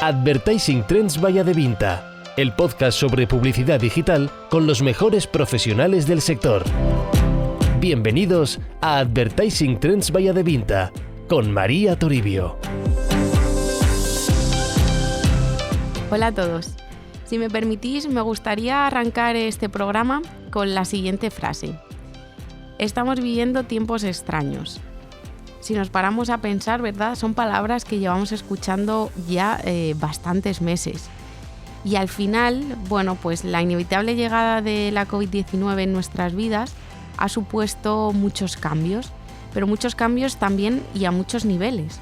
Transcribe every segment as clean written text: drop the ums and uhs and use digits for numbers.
Advertising Trends by Adevinta, el podcast sobre publicidad digital con los mejores profesionales del sector. Bienvenidos a Advertising Trends by Adevinta con María Toribio. Hola a todos. Si me permitís, me gustaría arrancar este programa con la siguiente frase. Estamos viviendo tiempos extraños. Si nos paramos a pensar, ¿verdad? Son palabras que llevamos escuchando ya bastantes meses. Y al final, bueno, pues la inevitable llegada de la COVID-19 en nuestras vidas ha supuesto muchos cambios, pero muchos cambios también y a muchos niveles.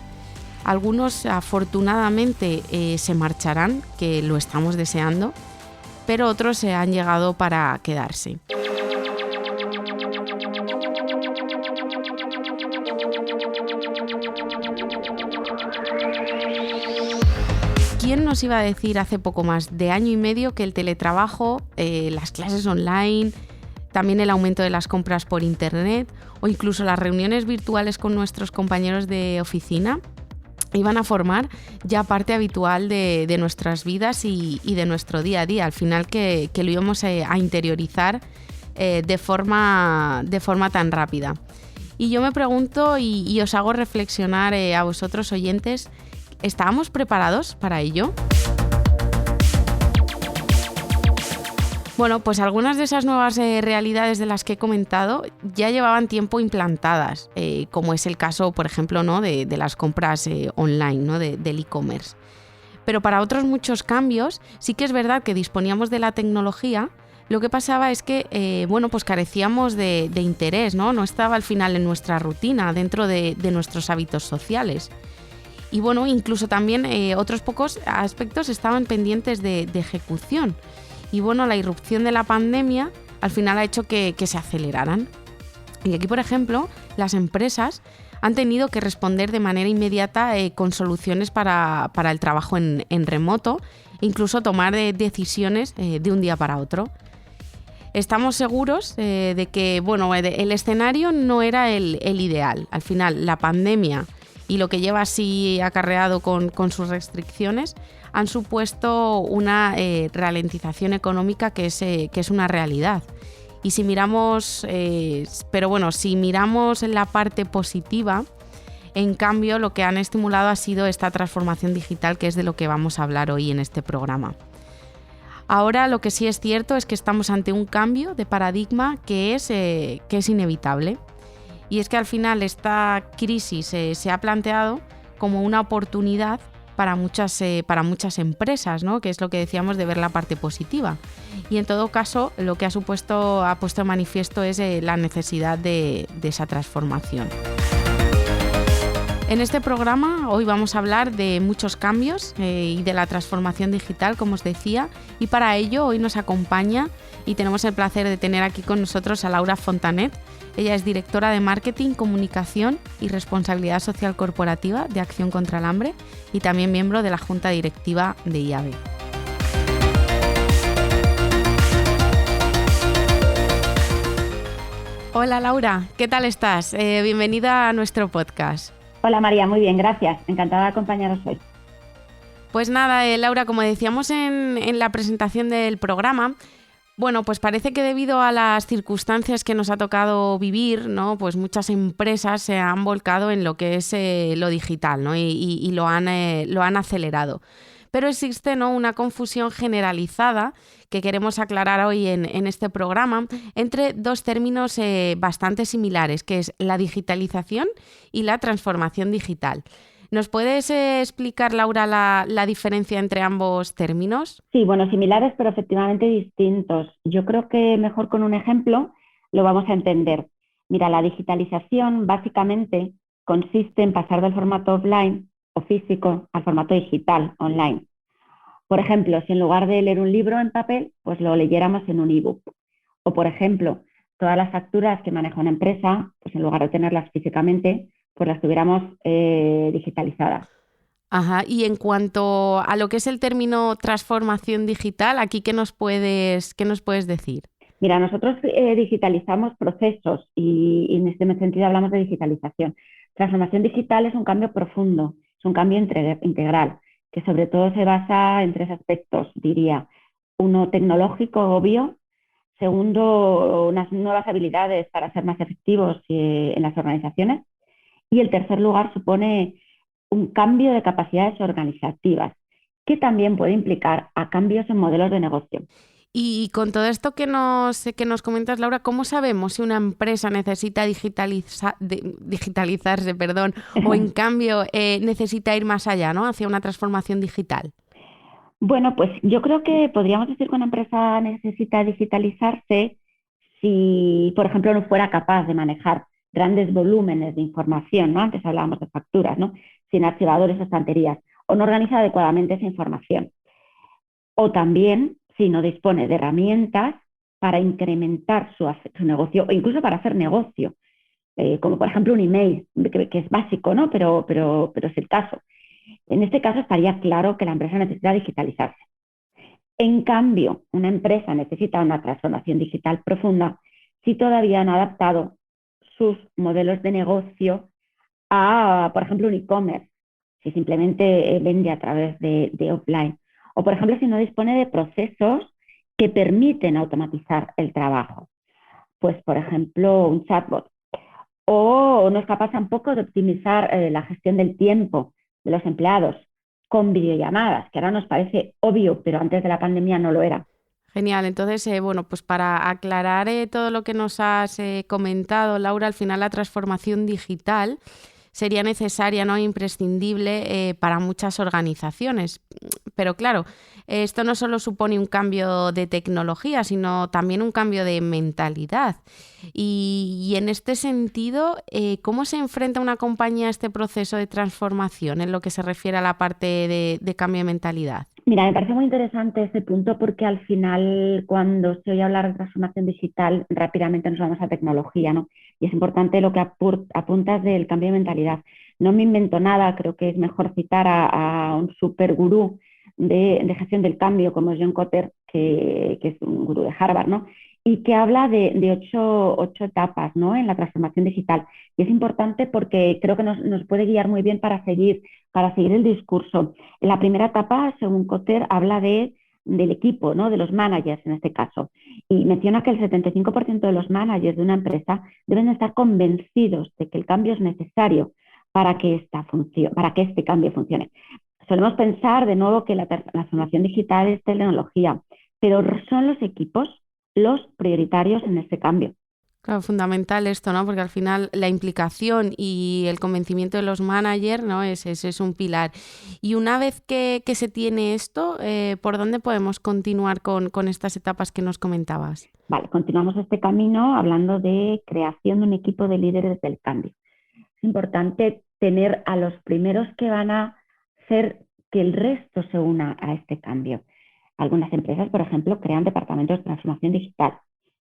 Algunos afortunadamente se marcharán, que lo estamos deseando, pero otros se han llegado para quedarse. ¿Quién nos iba a decir hace poco más de año y medio que el teletrabajo, las clases online, también el aumento de las compras por internet o incluso las reuniones virtuales con nuestros compañeros de oficina iban a formar ya parte habitual de nuestras vidas y de nuestro día a día? Al final que lo íbamos a interiorizar de forma tan rápida. Y yo me pregunto y os hago reflexionar a vosotros oyentes, ¿estábamos preparados para ello? Bueno, pues algunas de esas nuevas realidades de las que he comentado ya llevaban tiempo implantadas, como es el caso, por ejemplo, ¿no? de las compras online, ¿no? del e-commerce. Pero para otros muchos cambios sí que es verdad que disponíamos de la tecnología. Lo que pasaba es que pues carecíamos de interés, ¿no? No estaba al final en nuestra rutina, dentro de nuestros hábitos sociales. Y bueno, incluso también otros pocos aspectos estaban pendientes de ejecución. Y bueno, la irrupción de la pandemia al final ha hecho que se aceleraran. Y aquí, por ejemplo, las empresas han tenido que responder de manera inmediata con soluciones para el trabajo en remoto, incluso tomar decisiones de un día para otro. Estamos seguros de que el escenario no era el ideal. Al final, la pandemia y lo que lleva así acarreado con sus restricciones han supuesto una ralentización económica que es una realidad. Y si miramos, si miramos en la parte positiva, en cambio lo que han estimulado ha sido esta transformación digital, que es de lo que vamos a hablar hoy en este programa. Ahora lo que sí es cierto es que estamos ante un cambio de paradigma que es inevitable. Y es que al final esta crisis se ha planteado como una oportunidad para muchas empresas, ¿no? Que es lo que decíamos de ver la parte positiva. Y en todo caso, lo que ha puesto de manifiesto es la necesidad de esa transformación. En este programa hoy vamos a hablar de muchos cambios y de la transformación digital, como os decía, y para ello hoy nos acompaña y tenemos el placer de tener aquí con nosotros a Laura Fontanet. Ella es directora de Marketing, Comunicación y Responsabilidad Social Corporativa de Acción contra el Hambre y también miembro de la Junta Directiva de IABE. Hola Laura, ¿qué tal estás? Bienvenida a nuestro podcast. Hola María, muy bien, gracias. Encantada de acompañaros hoy. Pues nada, Laura, como decíamos en la presentación del programa, pues parece que debido a las circunstancias que nos ha tocado vivir, ¿no? Pues muchas empresas se han volcado en lo que es lo digital, ¿no? y lo han acelerado. Pero existe, ¿no? una confusión generalizada que queremos aclarar hoy en este programa entre dos términos bastante similares, que es la digitalización y la transformación digital. ¿Nos puedes explicar, Laura, la diferencia entre ambos términos? Sí, similares, pero efectivamente distintos. Yo creo que mejor con un ejemplo lo vamos a entender. Mira, la digitalización básicamente consiste en pasar del formato offline o físico al formato digital, online. Por ejemplo, si en lugar de leer un libro en papel, pues lo leyéramos en un ebook. O, por ejemplo, todas las facturas que maneja una empresa, pues en lugar de tenerlas físicamente, pues las tuviéramos digitalizadas. Ajá, y en cuanto a lo que es el término transformación digital, ¿aquí qué nos puedes decir? Mira, nosotros digitalizamos procesos y en este sentido hablamos de digitalización. Transformación digital es un cambio profundo, es un cambio integral que sobre todo se basa en tres aspectos, diría. Uno, tecnológico, obvio. Segundo, unas nuevas habilidades para ser más efectivos en las organizaciones. Y el tercer lugar supone un cambio de capacidades organizativas, que también puede implicar a cambios en modelos de negocio. Y con todo esto que nos comentas, Laura, ¿cómo sabemos si una empresa necesita digitalizarse, perdón, o en cambio necesita ir más allá, ¿no? Hacia una transformación digital? Bueno, pues yo creo que podríamos decir que una empresa necesita digitalizarse si, por ejemplo, no fuera capaz de manejar grandes volúmenes de información, ¿no? Antes hablábamos de facturas, ¿no? Sin archivadores o estanterías, o no organiza adecuadamente esa información. O también si no dispone de herramientas para incrementar su negocio o incluso para hacer negocio, como por ejemplo un email, que es básico, ¿no? Pero es el caso. En este caso estaría claro que la empresa necesita digitalizarse. En cambio, una empresa necesita una transformación digital profunda si todavía no ha adaptado sus modelos de negocio a, por ejemplo, un e-commerce, si simplemente vende a través de offline. O, por ejemplo, si no dispone de procesos que permiten automatizar el trabajo. Pues, por ejemplo, un chatbot. O no es capaz tampoco de optimizar la gestión del tiempo de los empleados con videollamadas, que ahora nos parece obvio, pero antes de la pandemia no lo era. Genial, entonces, bueno, pues para aclarar todo lo que nos has comentado, Laura, al final la transformación digital sería necesaria, ¿no? Imprescindible para muchas organizaciones. Pero claro, esto no solo supone un cambio de tecnología, sino también un cambio de mentalidad. Y en este sentido, ¿cómo se enfrenta una compañía a este proceso de transformación en lo que se refiere a la parte de cambio de mentalidad? Mira, me parece muy interesante este punto porque al final cuando se oye hablar de transformación digital rápidamente nos vamos a tecnología, ¿no? Y es importante lo que apuntas del cambio de mentalidad. No me invento nada, creo que es mejor citar a un super gurú de gestión del cambio como es John Kotter, que es un gurú de Harvard, ¿no? Y que habla de ocho etapas, ¿no? En la transformación digital. Y es importante porque creo que nos puede guiar muy bien para seguir el discurso. En la primera etapa, según Kotter, habla del equipo, ¿no? De los managers en este caso. Y menciona que el 75% de los managers de una empresa deben estar convencidos de que el cambio es necesario para que este cambio funcione. Solemos pensar de nuevo que la transformación digital es tecnología, pero son los equipos los prioritarios en este cambio. Claro, fundamental esto, ¿no? Porque al final la implicación y el convencimiento de los managers, ¿no? Es un pilar. Y una vez que se tiene esto, ¿por dónde podemos continuar con estas etapas que nos comentabas? Vale, continuamos este camino hablando de creación de un equipo de líderes del cambio. Es importante tener a los primeros que van a hacer que el resto se una a este cambio. Algunas empresas, por ejemplo, crean departamentos de transformación digital,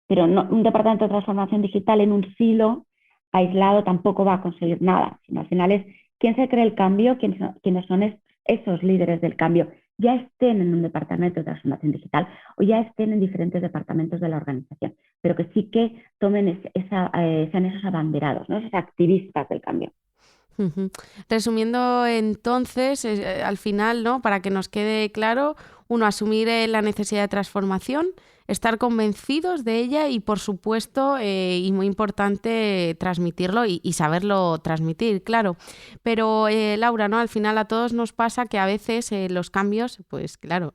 pero no, un departamento de transformación digital en un silo aislado tampoco va a conseguir nada, sino al final es quién se cree el cambio, quiénes son esos líderes del cambio, ya estén en un departamento de transformación digital o ya estén en diferentes departamentos de la organización, pero que sí que tomen sean esos abanderados, ¿no? Esos activistas del cambio. Uh-huh. Resumiendo entonces, al final, ¿no? Para que nos quede claro, uno, asumir la necesidad de transformación, estar convencidos de ella y, por supuesto, y muy importante, transmitirlo y saberlo transmitir, claro. Pero, Laura, ¿no? Al final a todos nos pasa que a veces los cambios, pues claro,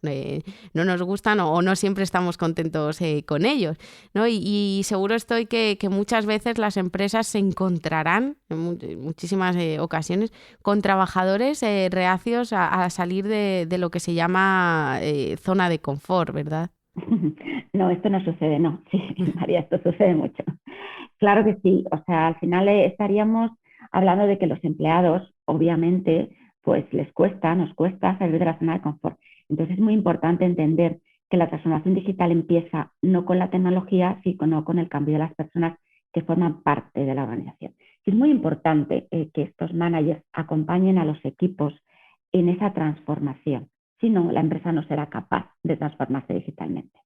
no nos gustan o no siempre estamos contentos con ellos, ¿no? Y seguro estoy que muchas veces las empresas se encontrarán en muchísimas ocasiones con trabajadores reacios a salir de lo que se llama zona de confort, ¿verdad? No, esto no sucede, no. Sí, María, esto sucede mucho. Claro que sí. O sea, al final estaríamos hablando de que los empleados, obviamente, pues nos cuesta salir de la zona de confort. Entonces es muy importante entender que la transformación digital empieza no con la tecnología, sino con el cambio de las personas que forman parte de la organización. Y es muy importante que estos managers acompañen a los equipos en esa transformación. Si no, la empresa no será capaz de transformarse digitalmente.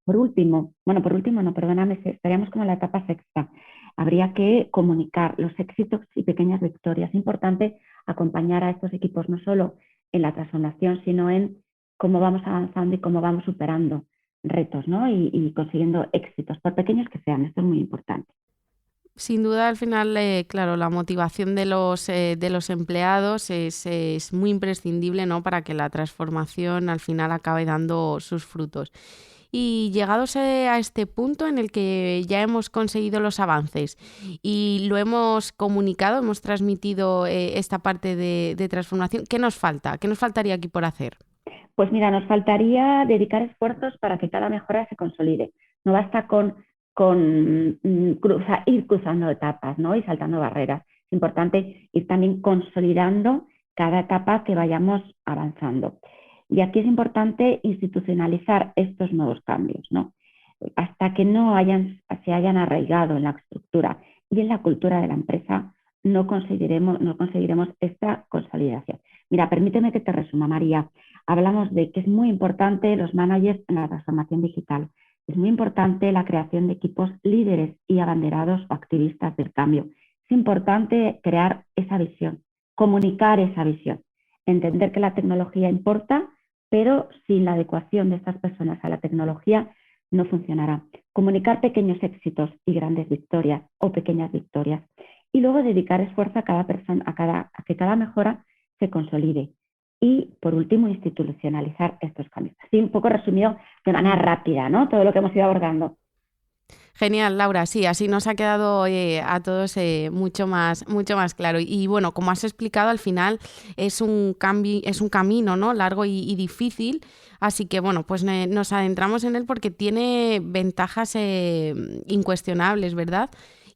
Por último, no, perdóname, estaríamos como en la etapa sexta. Habría que comunicar los éxitos y pequeñas victorias. Es importante acompañar a estos equipos no solo en la transformación, sino en cómo vamos avanzando y cómo vamos superando retos, ¿no? Y consiguiendo éxitos, por pequeños que sean. Esto es muy importante. Sin duda, al final, claro, la motivación de los empleados es muy imprescindible, ¿no? Para que la transformación al final acabe dando sus frutos. Y llegados a este punto en el que ya hemos conseguido los avances y lo hemos comunicado, hemos transmitido esta parte de transformación, ¿qué nos falta? ¿Qué nos faltaría aquí por hacer? Pues mira, nos faltaría dedicar esfuerzos para que cada mejora se consolide. No basta con ir cruzando etapas, ¿no? Y saltando barreras. Es importante ir también consolidando cada etapa que vayamos avanzando. Y aquí es importante institucionalizar estos nuevos cambios, ¿no? Hasta que no se hayan arraigado en la estructura y en la cultura de la empresa, no conseguiremos esta consolidación. Mira, permíteme que te resuma, María. Hablamos de que es muy importante los managers en la transformación digital. Es muy importante la creación de equipos líderes y abanderados o activistas del cambio. Es importante crear esa visión, comunicar esa visión, entender que la tecnología importa, pero sin la adecuación de estas personas a la tecnología no funcionará. Comunicar pequeños éxitos y grandes victorias o pequeñas victorias. Y luego dedicar esfuerzo a cada persona, a que cada mejora se consolide. Y, por último, institucionalizar estos cambios. Así un poco resumido de manera rápida, ¿no? Todo lo que hemos ido abordando. Genial, Laura. Sí, así nos ha quedado a todos mucho más claro. Y bueno, como has explicado, al final es un camino, ¿no? Largo y difícil. Así que bueno, pues nos adentramos en él porque tiene ventajas incuestionables, ¿verdad?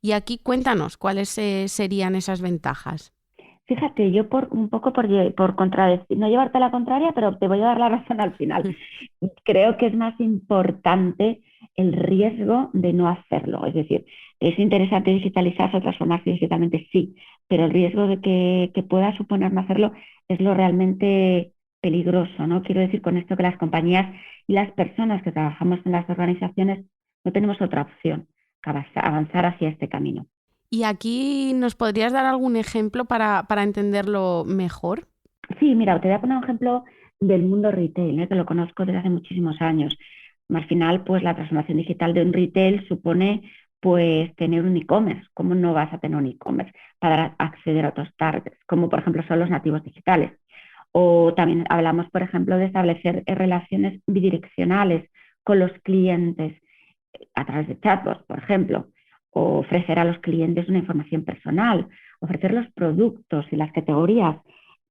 Y aquí cuéntanos cuáles serían esas ventajas. Fíjate, yo por contradecir, no llevarte la contraria, pero te voy a dar la razón al final. Creo que es más importante el riesgo de no hacerlo. Es decir, es interesante digitalizarse o transformarse digitalmente, sí, pero el riesgo de que pueda suponer no hacerlo es lo realmente peligroso, ¿no? Quiero decir con esto que las compañías y las personas que trabajamos en las organizaciones no tenemos otra opción que avanzar hacia este camino. ¿Y aquí nos podrías dar algún ejemplo para entenderlo mejor? Sí, mira, te voy a poner un ejemplo del mundo retail, que lo conozco desde hace muchísimos años. Al final, pues la transformación digital de un retail supone pues tener un e-commerce. ¿Cómo no vas a tener un e-commerce para acceder a otros targets? Como por ejemplo son los nativos digitales. O también hablamos, por ejemplo, de establecer relaciones bidireccionales con los clientes a través de chatbots, por ejemplo, o ofrecer a los clientes una información personal, ofrecer los productos y las categorías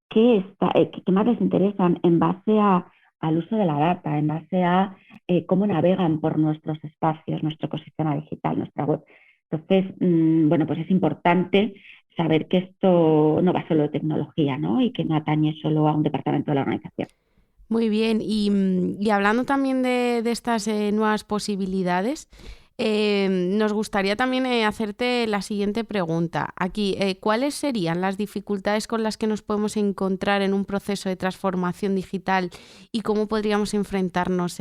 que más les interesan en base al uso de la data, en base a cómo navegan por nuestros espacios, nuestro ecosistema digital, nuestra web. Entonces, bueno, pues es importante saber que esto no va solo de tecnología, ¿no? Y que no atañe solo a un departamento de la organización. Muy bien, y hablando también de estas nuevas posibilidades, nos gustaría también hacerte la siguiente pregunta. Aquí, ¿cuáles serían las dificultades con las que nos podemos encontrar en un proceso de transformación digital y cómo podríamos enfrentarnos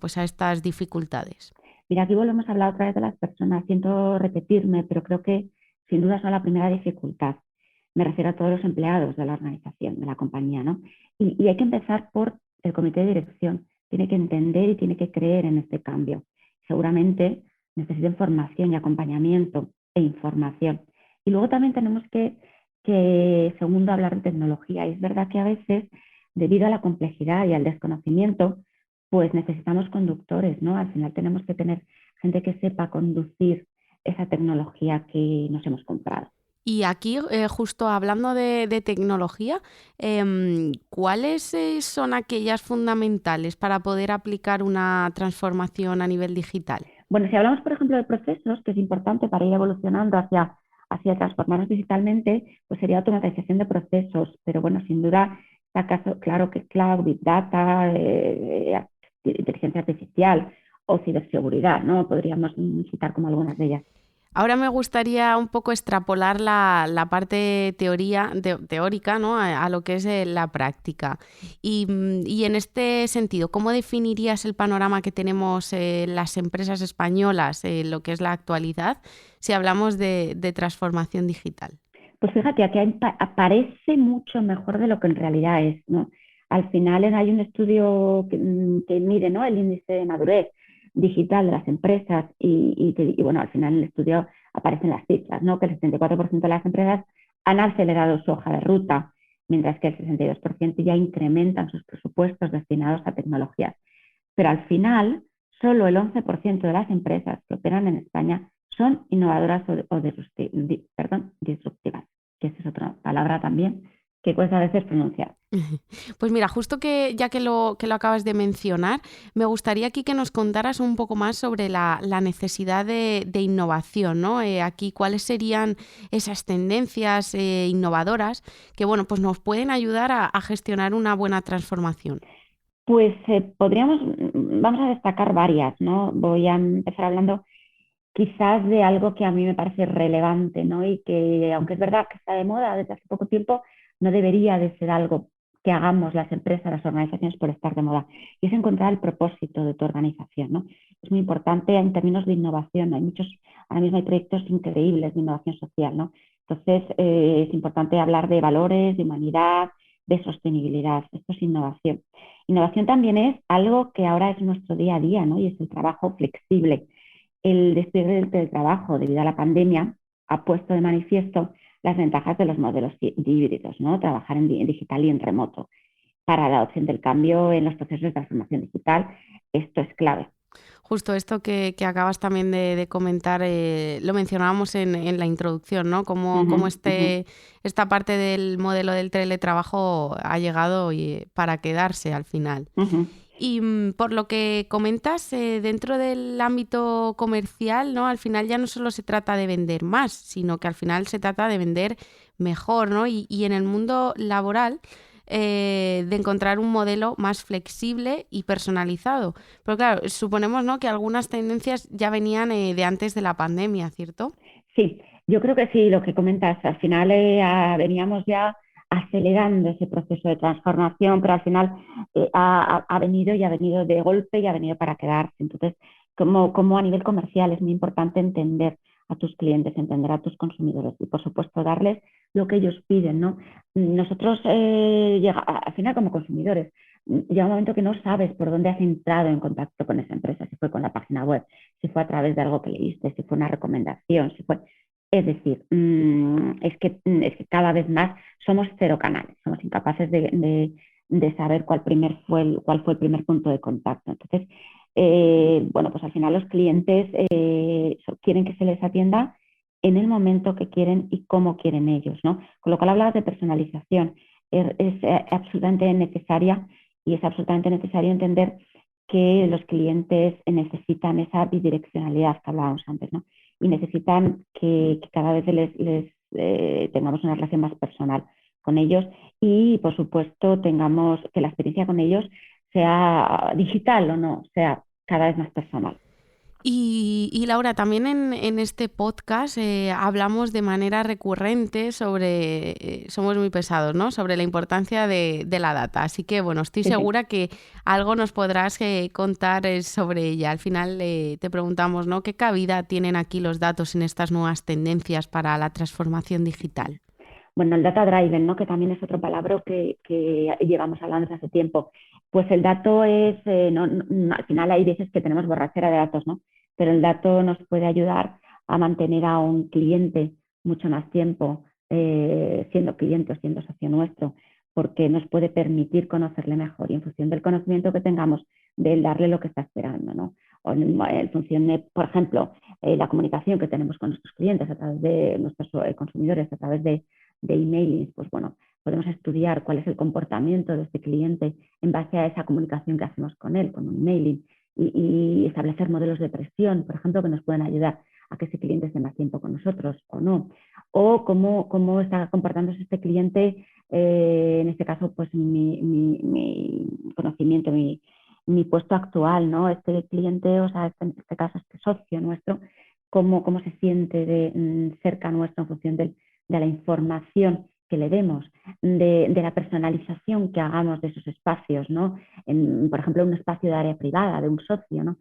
pues a estas dificultades? Mira, aquí volvemos a hablar otra vez de las personas. Siento repetirme, pero creo que sin duda son la primera dificultad. Me refiero a todos los empleados de la organización, de la compañía, ¿no? Y hay que empezar por el comité de dirección. Tiene que entender y tiene que creer en este cambio. Seguramente necesiten formación y acompañamiento e información. Y luego también tenemos que, segundo, hablar de tecnología. Y es verdad que a veces, debido a la complejidad y al desconocimiento, pues necesitamos conductores, ¿no? Al final tenemos que tener gente que sepa conducir esa tecnología que nos hemos comprado. Y aquí, justo hablando de tecnología, ¿cuáles son aquellas fundamentales para poder aplicar una transformación a nivel digital? Bueno, si hablamos, por ejemplo, de procesos, que es importante para ir evolucionando hacia transformarnos digitalmente, pues sería automatización de procesos, pero bueno, sin duda está claro que cloud, big data, inteligencia artificial o ciberseguridad, ¿no? Podríamos citar como algunas de ellas. Ahora me gustaría un poco extrapolar la parte teórica, ¿no? a lo que es la práctica. Y en este sentido, ¿cómo definirías el panorama que tenemos las empresas españolas en lo que es la actualidad si hablamos de transformación digital? Pues fíjate, aquí aparece mucho mejor de lo que en realidad es, ¿no? Al final hay un estudio que mide, ¿no?, el índice de madurez digital de las empresas y, bueno, al final en el estudio aparecen las cifras, ¿no? Que el 74% de las empresas han acelerado su hoja de ruta, mientras que el 62% ya incrementan sus presupuestos destinados a tecnologías. Pero al final, solo el 11% de las empresas que operan en España son innovadoras o disruptivas, que esa es otra palabra también que cuesta a veces pronunciar. Pues mira, justo que ya que lo acabas de mencionar, me gustaría aquí que nos contaras un poco más sobre la necesidad de innovación, ¿no? Aquí, ¿cuáles serían esas tendencias innovadoras que, bueno, pues nos pueden ayudar a gestionar una buena transformación? Pues vamos a destacar varias, ¿no? Voy a empezar hablando quizás de algo que a mí me parece relevante, ¿no? Y que, aunque es verdad que está de moda desde hace poco tiempo, no debería de ser algo que hagamos las empresas, las organizaciones por estar de moda. Y es encontrar el propósito de tu organización, ¿no? Es muy importante en términos de innovación. Ahora mismo hay proyectos increíbles de innovación social, ¿no? Entonces, es importante hablar de valores, de humanidad, de sostenibilidad. Esto es innovación. Innovación también es algo que ahora es nuestro día a día, ¿no? Y es el trabajo flexible. El despliegue del teletrabajo debido a la pandemia ha puesto de manifiesto las ventajas de los modelos híbridos, ¿no? Trabajar en digital y en remoto. Para la adopción del cambio en los procesos de transformación digital, esto es clave. Justo esto que acabas también de comentar, lo mencionábamos en la introducción, ¿no? Cómo esta parte del modelo del teletrabajo ha llegado para quedarse al final. Y por lo que comentas, dentro del ámbito comercial, ¿no? Al final ya no solo se trata de vender más, sino que al final se trata de vender mejor, ¿no? Y en el mundo laboral, de encontrar un modelo más flexible y personalizado. Pero claro, suponemos, ¿no?, que algunas tendencias ya venían de antes de la pandemia, ¿cierto? Sí, yo creo que sí, lo que comentas, al final veníamos ya acelerando ese proceso de transformación, pero al final ha venido y ha venido de golpe y ha venido para quedarse. Entonces, como a nivel comercial es muy importante entender a tus clientes, entender a tus consumidores y, por supuesto, darles lo que ellos piden, ¿no? Nosotros, al final, como consumidores, llega un momento que no sabes por dónde has entrado en contacto con esa empresa, si fue con la página web, si fue a través de algo que leíste, si fue una recomendación, si fue... Es decir, es que cada vez más somos cero canales, somos incapaces de saber cuál fue el primer punto de contacto. Entonces, bueno, pues al final los clientes quieren que se les atienda en el momento que quieren y cómo quieren ellos, ¿no? Con lo cual hablabas de personalización, es absolutamente necesaria y es absolutamente necesario entender que los clientes necesitan esa bidireccionalidad que hablábamos antes, ¿no? Y necesitan que cada vez tengamos una relación más personal con ellos y, por supuesto, tengamos que la experiencia con ellos sea digital o no, sea cada vez más personal. Y Laura, también en este podcast hablamos de manera recurrente sobre, somos muy pesados, ¿no? Sobre la importancia de la data. Así que, bueno, estoy Sí, sí. segura que algo nos podrás contar sobre ella. Al final te preguntamos, ¿no?, ¿qué cabida tienen aquí los datos en estas nuevas tendencias para la transformación digital? Bueno, el data driven, ¿no?, que también es otro palabra que llevamos hablando desde hace tiempo. Pues el dato es, al final hay veces que tenemos borrachera de datos, ¿no? Pero el dato nos puede ayudar a mantener a un cliente mucho más tiempo siendo cliente o siendo socio nuestro, porque nos puede permitir conocerle mejor y en función del conocimiento que tengamos, de él darle lo que está esperando, ¿no? O en función de, por ejemplo, la comunicación que tenemos con nuestros clientes a través de nuestros consumidores, a través de emailing, pues bueno, podemos estudiar cuál es el comportamiento de este cliente en base a esa comunicación que hacemos con él, con un emailing, y establecer modelos de presión, por ejemplo, que nos pueden ayudar a que ese cliente esté más tiempo con nosotros o no. O cómo está comportándose este cliente, en este caso, pues mi conocimiento, mi puesto actual, ¿no? Este cliente, o sea, en este caso, este socio nuestro, cómo se siente cerca nuestro en función de la información que le demos, de la personalización que hagamos de esos espacios, ¿no? Por ejemplo, un espacio de área privada de un socio, ¿no?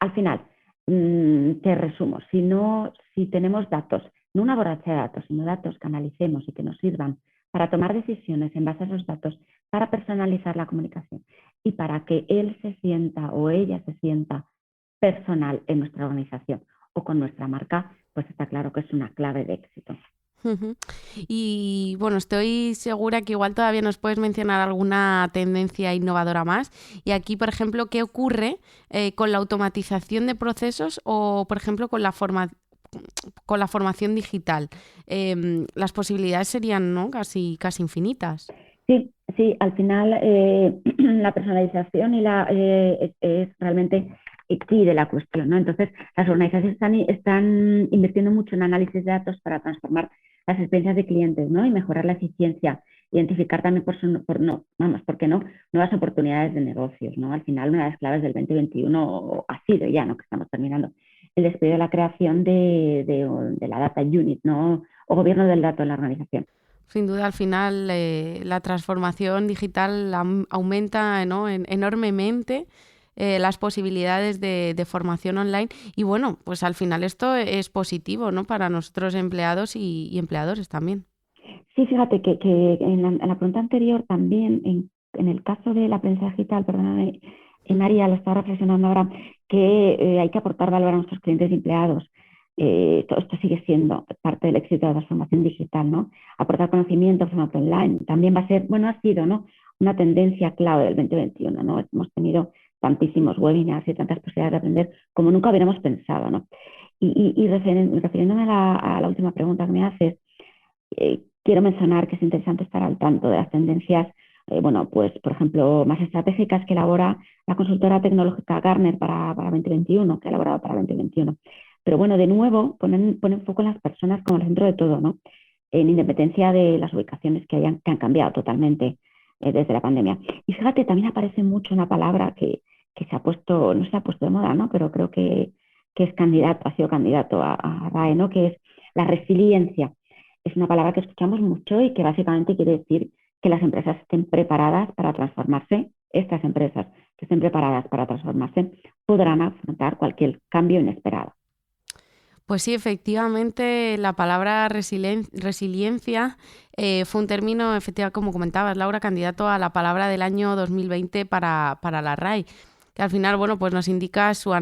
Al final, te resumo, si tenemos datos no una borrachera de datos, sino datos que analicemos y que nos sirvan para tomar decisiones en base a esos datos, para personalizar la comunicación y para que él se sienta o ella se sienta personal en nuestra organización o con nuestra marca, pues está claro que es una clave de éxito. Y bueno, estoy segura que igual todavía nos puedes mencionar alguna tendencia innovadora más. Y aquí, por ejemplo, ¿qué ocurre con la automatización de procesos o, por ejemplo, con la formación digital? Las posibilidades serían, ¿no?, casi infinitas. Sí, al final la personalización es realmente key de la cuestión, ¿no? Entonces, las organizaciones están invirtiendo mucho en análisis de datos para transformar las experiencias de clientes, ¿no? Y mejorar la eficiencia, identificar también, ¿por qué no?, nuevas oportunidades de negocios, ¿no? Al final, una de las claves del 2021 ha sido ya, ¿no?, que estamos terminando, el despliegue de la creación de la Data Unit, ¿no?, o gobierno del dato en la organización. Sin duda, al final, la transformación digital aumenta, ¿no?, enormemente las posibilidades de formación online y bueno, pues al final esto es positivo, ¿no?, para nosotros empleados y empleadores también. Sí, fíjate que en la pregunta anterior también, en el caso del aprendizaje digital, perdóname, María, lo estaba reflexionando ahora, que hay que aportar valor a nuestros clientes y empleados. Todo esto sigue siendo parte del éxito de la transformación digital, ¿no? Aportar conocimiento, formato online, también va a ser, ha sido, ¿no?, una tendencia clave del 2021, ¿no? Hemos tenido tantísimos webinars y tantas posibilidades de aprender como nunca hubiéramos pensado, ¿no? Y refiriéndome a la última pregunta que me haces, quiero mencionar que es interesante estar al tanto de las tendencias, pues por ejemplo, más estratégicas que elabora la consultora tecnológica Gartner para 2021, que ha elaborado para 2021. Pero bueno, de nuevo, ponen foco en las personas como el centro de todo, ¿no? En independencia de las ubicaciones que han cambiado totalmente desde la pandemia. Y fíjate, también aparece mucho una palabra que no se ha puesto de moda, ¿no?, pero creo que ha sido candidato a RAE, ¿no?, que es la resiliencia. Es una palabra que escuchamos mucho y que básicamente quiere decir que las empresas estén preparadas para transformarse. Estas empresas que estén preparadas para transformarse podrán afrontar cualquier cambio inesperado. Pues sí, efectivamente, la palabra resiliencia fue un término, efectivamente, como comentabas, Laura, candidato a la palabra del año 2020 para la RAE, que al final, bueno, pues nos indica su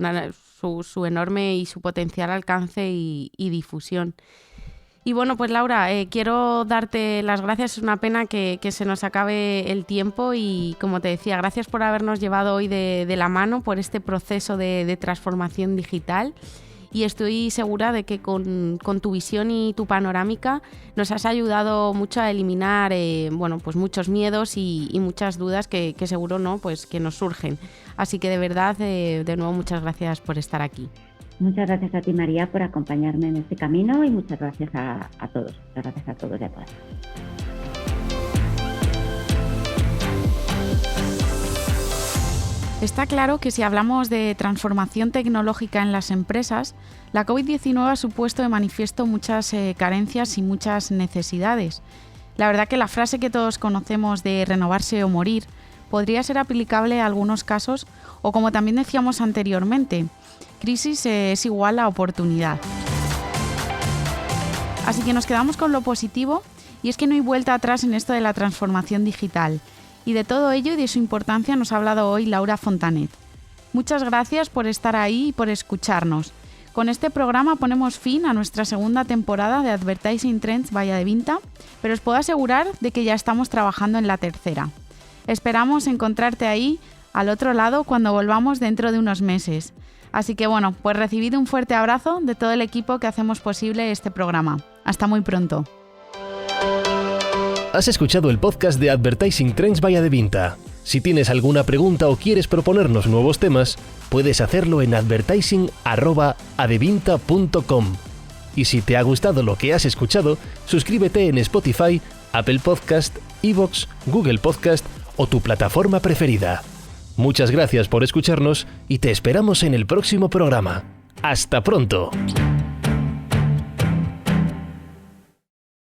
enorme y su potencial alcance y difusión. Y bueno, pues Laura, quiero darte las gracias. Es una pena que se nos acabe el tiempo y, como te decía, gracias por habernos llevado hoy de la mano por este proceso de transformación digital. Y estoy segura de que con tu visión y tu panorámica nos has ayudado mucho a eliminar pues muchos miedos y muchas dudas que seguro, ¿no?, pues que nos surgen. Así que de verdad, de nuevo, muchas gracias por estar aquí. Muchas gracias a ti, María, por acompañarme en este camino y muchas gracias a todos. Muchas gracias a todos y a todas. Está claro que si hablamos de transformación tecnológica en las empresas, la COVID-19 ha supuesto de manifiesto muchas carencias y muchas necesidades. La verdad que la frase que todos conocemos de renovarse o morir podría ser aplicable a algunos casos o, como también decíamos anteriormente, crisis es igual a oportunidad. Así que nos quedamos con lo positivo y es que no hay vuelta atrás en esto de la transformación digital. Y de todo ello y de su importancia nos ha hablado hoy Laura Fontanet. Muchas gracias por estar ahí y por escucharnos. Con este programa ponemos fin a nuestra segunda temporada de Advertising Trends by Adevinta, pero os puedo asegurar de que ya estamos trabajando en la tercera. Esperamos encontrarte ahí, al otro lado, cuando volvamos dentro de unos meses. Así que bueno, pues recibid un fuerte abrazo de todo el equipo que hacemos posible este programa. Hasta muy pronto. Has escuchado el podcast de Advertising Trends by Adevinta. Si tienes alguna pregunta o quieres proponernos nuevos temas, puedes hacerlo en advertising@adevinta.com. Y si te ha gustado lo que has escuchado, suscríbete en Spotify, Apple Podcast, iVoox, Google Podcast o tu plataforma preferida. Muchas gracias por escucharnos y te esperamos en el próximo programa. ¡Hasta pronto!